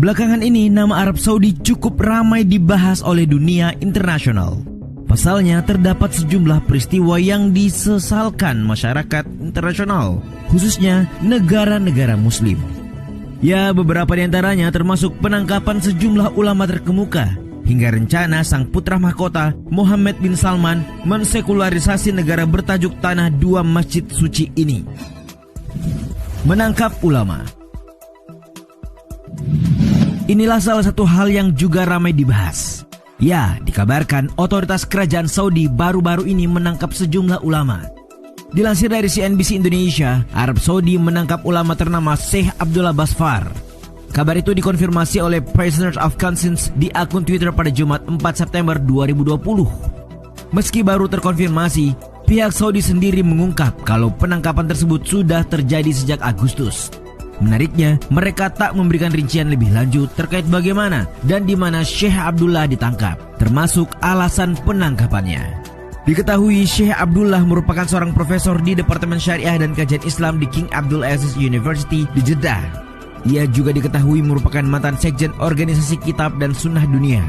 Belakangan ini nama Arab Saudi cukup ramai dibahas oleh dunia internasional. Pasalnya terdapat sejumlah peristiwa yang disesalkan masyarakat internasional, khususnya negara-negara muslim. Ya, beberapa di antaranya termasuk penangkapan sejumlah ulama terkemuka, hingga rencana sang putra mahkota Mohammed bin Salman mensekularisasi negara bertajuk Tanah Dua Masjid Suci ini. Menangkap ulama. Inilah salah satu hal yang juga ramai dibahas. Ya, dikabarkan otoritas kerajaan Saudi baru-baru ini menangkap sejumlah ulama. Dilansir dari CNBC Indonesia, Arab Saudi menangkap ulama ternama Syekh Abdullah Basfar. Kabar itu dikonfirmasi oleh Prisoners of Conscience di akun Twitter pada Jumat 4 September 2020. Meski baru terkonfirmasi, pihak Saudi sendiri mengungkap kalau penangkapan tersebut sudah terjadi sejak Agustus. Menariknya, mereka tak memberikan rincian lebih lanjut terkait bagaimana dan di mana Syekh Abdullah ditangkap, termasuk alasan penangkapannya. Diketahui Syekh Abdullah merupakan seorang profesor di Departemen Syariah dan Kajian Islam di King Abdul Aziz University di Jeddah. Ia juga diketahui merupakan mantan sekjen Organisasi Kitab dan Sunnah Dunia.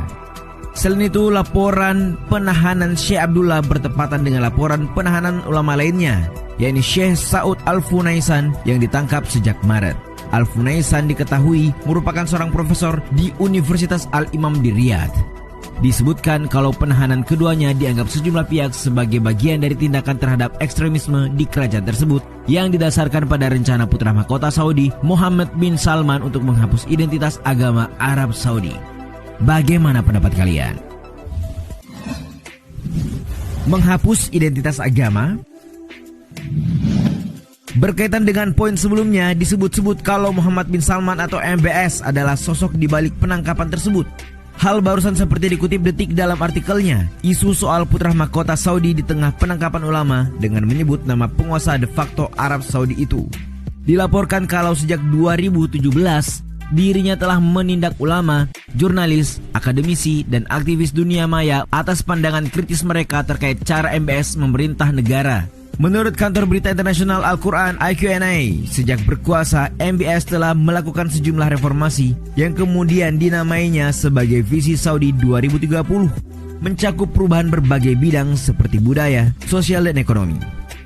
Selain itu, laporan penahanan Syekh Abdullah bertepatan dengan laporan penahanan ulama lainnya, yakni Syekh Saud Al-Funaisan yang ditangkap sejak Maret. Al-Funaisan diketahui merupakan seorang profesor di Universitas Al-Imam di Riyadh. Disebutkan kalau penahanan keduanya dianggap sejumlah pihak sebagai bagian dari tindakan terhadap ekstremisme di kerajaan tersebut yang didasarkan pada rencana putra mahkota Saudi Mohammed bin Salman untuk menghapus identitas agama Arab Saudi. Bagaimana pendapat kalian? Menghapus identitas agama? Berkaitan dengan poin sebelumnya, disebut-sebut kalau Mohammed bin Salman atau MBS adalah sosok di balik penangkapan tersebut. Hal barusan seperti dikutip Detik dalam artikelnya, isu soal putra mahkota Saudi di tengah penangkapan ulama dengan menyebut nama penguasa de facto Arab Saudi itu. Dilaporkan kalau sejak 2017, dirinya telah menindak ulama, jurnalis, akademisi, dan aktivis dunia maya atas pandangan kritis mereka terkait cara MBS memerintah negara. Menurut kantor berita internasional Al-Quran IQNA, sejak berkuasa, MBS telah melakukan sejumlah reformasi yang kemudian dinamainya sebagai Visi Saudi 2030, mencakup perubahan berbagai bidang seperti budaya, sosial, dan ekonomi.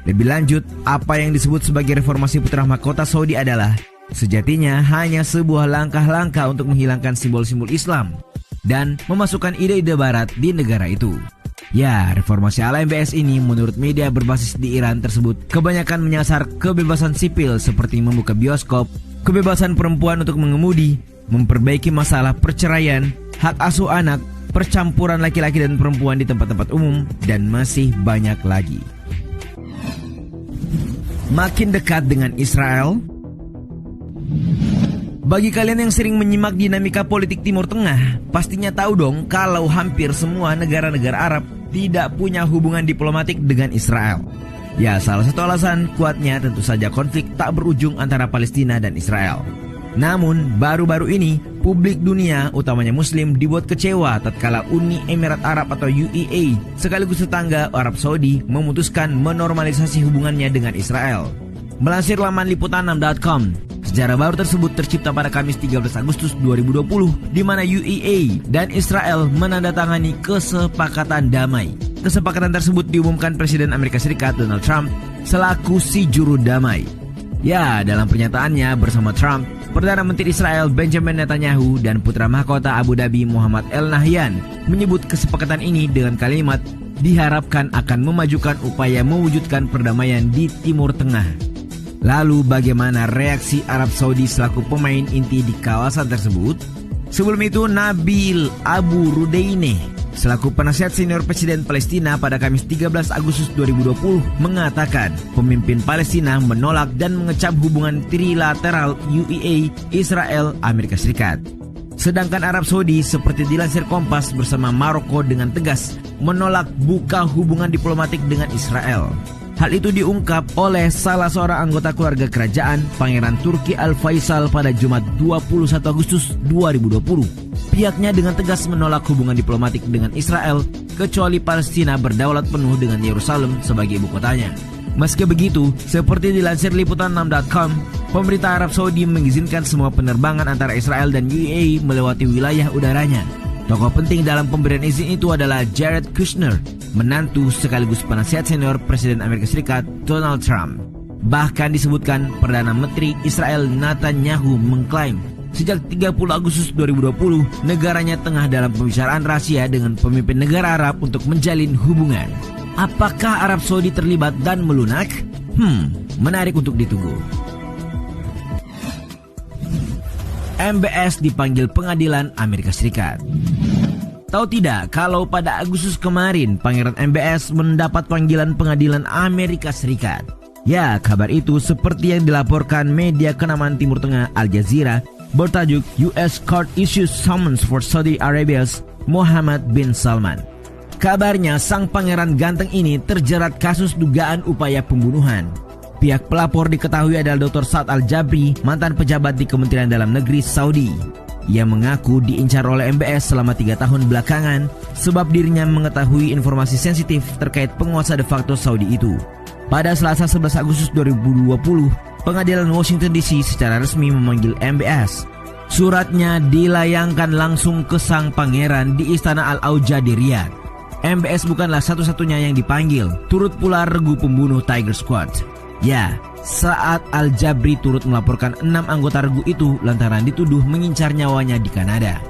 Lebih lanjut, apa yang disebut sebagai reformasi putra mahkota Saudi adalah sejatinya hanya sebuah langkah-langkah untuk menghilangkan simbol-simbol Islam dan memasukkan ide-ide barat di negara itu. Ya, reformasi ala MBS ini menurut media berbasis di Iran tersebut kebanyakan menyasar kebebasan sipil seperti membuka bioskop, kebebasan perempuan untuk mengemudi, memperbaiki masalah perceraian, hak asuh anak, percampuran laki-laki dan perempuan di tempat-tempat umum, dan masih banyak lagi. Makin dekat dengan Israel. Bagi kalian yang sering menyimak dinamika politik Timur Tengah, pastinya tahu dong kalau hampir semua negara-negara Arab tidak punya hubungan diplomatik dengan Israel. Ya, salah satu alasan kuatnya tentu saja konflik tak berujung antara Palestina dan Israel. Namun, baru-baru ini, publik dunia, utamanya Muslim, dibuat kecewa tatkala Uni Emirat Arab atau UAE, sekaligus tetangga Arab Saudi, memutuskan menormalisasi hubungannya dengan Israel. Melansir laman liputan6.com, sejarah baru tersebut tercipta pada Kamis 13 Agustus 2020, di mana UAE dan Israel menandatangani kesepakatan damai. Kesepakatan tersebut diumumkan Presiden Amerika Serikat Donald Trump selaku si juru damai. Ya, dalam pernyataannya bersama Trump, Perdana Menteri Israel Benjamin Netanyahu dan putra mahkota Abu Dhabi Muhammad El Nahyan menyebut kesepakatan ini dengan kalimat diharapkan akan memajukan upaya mewujudkan perdamaian di Timur Tengah. Lalu bagaimana reaksi Arab Saudi selaku pemain inti di kawasan tersebut? Sebelum itu, Nabil Abu Rudeine selaku penasihat senior Presiden Palestina pada Kamis 13 Agustus 2020 mengatakan pemimpin Palestina menolak dan mengecam hubungan trilateral UAE, Israel, Amerika Serikat. Sedangkan Arab Saudi seperti dilansir Kompas bersama Maroko dengan tegas menolak buka hubungan diplomatik dengan Israel. Hal itu diungkap oleh salah seorang anggota keluarga kerajaan, Pangeran Turki Al-Faisal pada Jumat 21 Agustus 2020. Pihaknya dengan tegas menolak hubungan diplomatik dengan Israel kecuali Palestina berdaulat penuh dengan Yerusalem sebagai ibu kotanya. Meski begitu, seperti dilansir liputan6.com, pemerintah Arab Saudi mengizinkan semua penerbangan antara Israel dan UAE melewati wilayah udaranya. Tokoh penting dalam pemberian izin itu adalah Jared Kushner, menantu sekaligus penasihat senior Presiden Amerika Serikat Donald Trump. Bahkan disebutkan Perdana Menteri Israel Netanyahu mengklaim sejak 30 Agustus 2020 negaranya tengah dalam pembicaraan rahasia dengan pemimpin negara Arab untuk menjalin hubungan. Apakah Arab Saudi terlibat dan melunak? Menarik untuk ditunggu. MBS dipanggil pengadilan Amerika Serikat. Tahu tidak kalau pada Agustus kemarin Pangeran MBS mendapat panggilan pengadilan Amerika Serikat? Ya, kabar itu seperti yang dilaporkan media kenamaan Timur Tengah Al Jazeera bertajuk US Court Issues Summons for Saudi Arabia's Mohammed bin Salman. Kabarnya sang pangeran ganteng ini terjerat kasus dugaan upaya pembunuhan. Pihak pelapor diketahui adalah Dr. Saad Al-Jabri, mantan pejabat di Kementerian Dalam Negeri Saudi. Ia mengaku diincar oleh MBS selama 3 tahun belakangan sebab dirinya mengetahui informasi sensitif terkait penguasa de facto Saudi itu. Pada Selasa 11 Agustus 2020, pengadilan Washington DC secara resmi memanggil MBS. Suratnya dilayangkan langsung ke sang pangeran di Istana Al-Auja di Riyadh. MBS bukanlah satu-satunya yang dipanggil, turut pula regu pembunuh Tiger Squad. Ya, saat Al-Jabri turut melaporkan 6 anggota regu itu lantaran dituduh mengincar nyawanya di Kanada.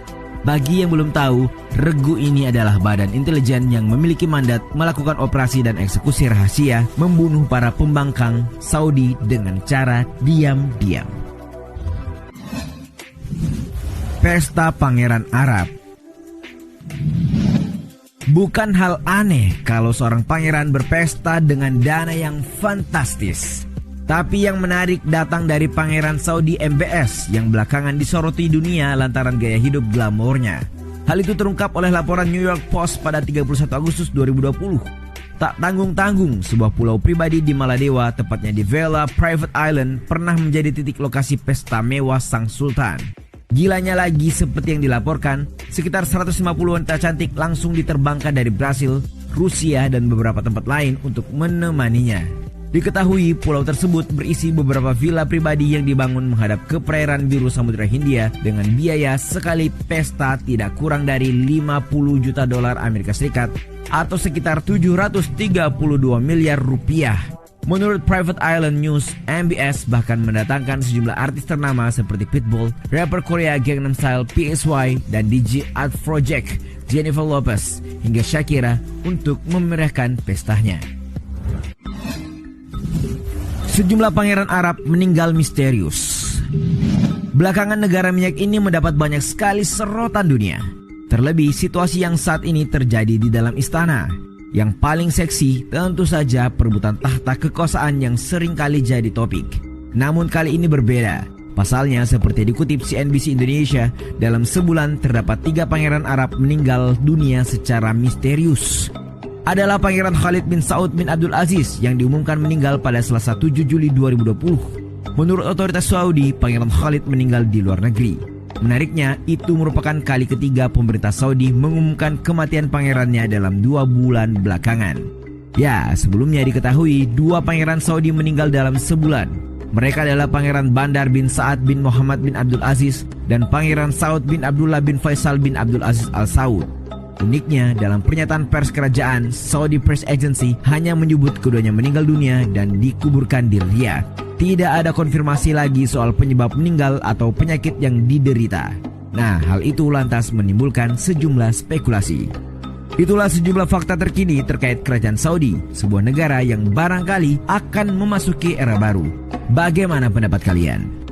Bagi yang belum tahu, regu ini adalah badan intelijen yang memiliki mandat melakukan operasi dan eksekusi rahasia membunuh para pembangkang Saudi dengan cara diam-diam. Pesta Pangeran Arab. Bukan hal aneh kalau seorang pangeran berpesta dengan dana yang fantastis. Tapi yang menarik datang dari Pangeran Saudi MBS yang belakangan disoroti dunia lantaran gaya hidup glamornya. Hal itu terungkap oleh laporan New York Post pada 31 Agustus 2020. Tak tanggung-tanggung, sebuah pulau pribadi di Maladewa, tepatnya di Vela Private Island, pernah menjadi titik lokasi pesta mewah sang sultan. Gilanya lagi, seperti yang dilaporkan, sekitar 150 wanita cantik langsung diterbangkan dari Brasil, Rusia, dan beberapa tempat lain untuk menemaninya. Diketahui pulau tersebut berisi beberapa villa pribadi yang dibangun menghadap ke perairan biru Samudra Hindia dengan biaya sekali pesta tidak kurang dari $50 juta Amerika Serikat atau sekitar 732 miliar rupiah. Menurut Private Island News, MBS bahkan mendatangkan sejumlah artis ternama seperti Pitbull, rapper Korea Gangnam Style PSY, dan DJ Afrojack Jennifer Lopez hingga Shakira untuk memeriahkan pestanya. Sejumlah pangeran Arab meninggal misterius. Belakangan negara minyak ini mendapat banyak sekali sorotan dunia. Terlebih situasi yang saat ini terjadi di dalam istana. Yang paling seksi tentu saja perebutan tahta kekuasaan yang sering kali jadi topik. Namun kali ini berbeda. Pasalnya seperti dikutip CNBC Indonesia, dalam sebulan terdapat 3 pangeran Arab meninggal dunia secara misterius. Adalah Pangeran Khalid bin Saud bin Abdul Aziz yang diumumkan meninggal pada Selasa 7 Juli 2020. Menurut otoritas Saudi, Pangeran Khalid meninggal di luar negeri. Menariknya, itu merupakan kali ketiga pemerintah Saudi mengumumkan kematian pangerannya dalam 2 bulan belakangan. Ya, sebelumnya diketahui 2 pangeran Saudi meninggal dalam sebulan. Mereka adalah Pangeran Bandar bin Saad bin Muhammad bin Abdul Aziz dan Pangeran Saud bin Abdullah bin Faisal bin Abdul Aziz Al Saud. Uniknya, dalam pernyataan pers kerajaan, Saudi Press Agency hanya menyebut keduanya meninggal dunia dan dikuburkan di Riyadh. Tidak ada konfirmasi lagi soal penyebab meninggal atau penyakit yang diderita. Nah, hal itu lantas menimbulkan sejumlah spekulasi. Itulah sejumlah fakta terkini terkait kerajaan Saudi, sebuah negara yang barangkali akan memasuki era baru. Bagaimana pendapat kalian?